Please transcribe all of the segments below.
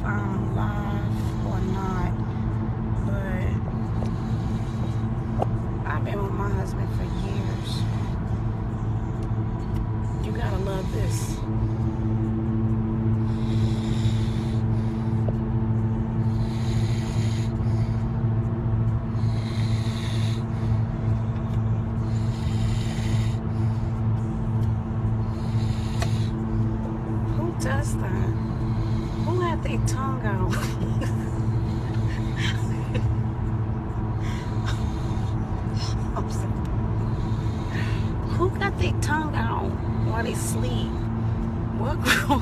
if I'm live or not, but I've been with my husband for years. You gotta love this. Who does that? Who had their tongue out? I'm sorry. Who got their tongue out while they sleep? What girl?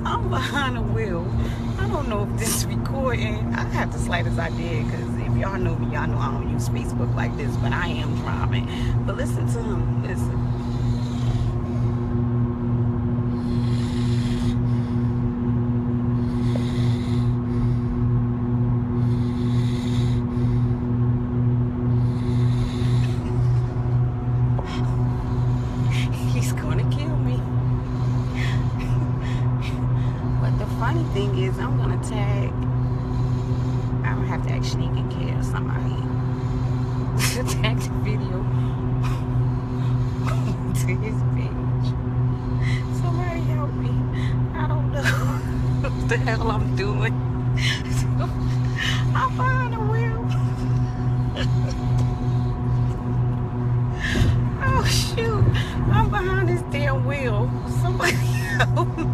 I'm behind the wheel. I don't know if this is recording. I have the slightest idea, because if y'all know me, y'all know I don't use Facebook like this, but I am driving. But listen to him. Listen. He's gonna kill me. But the funny thing is, I'm gonna tag. I don't have to actually get care of somebody to tag the video to his page. Somebody help me. I don't know what the hell I'm doing. I'm behind the wheel. Oh shoot, I'm behind this damn wheel. Somebody help me.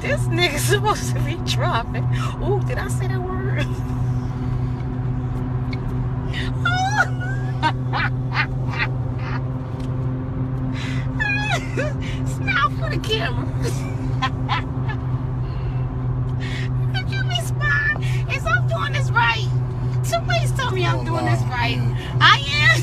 This nigga's supposed to be driving. Ooh, did I say that word? Smile for the camera. Could you respond? Is I'm doing this right? Somebody's tell me I'm doing this right. I am.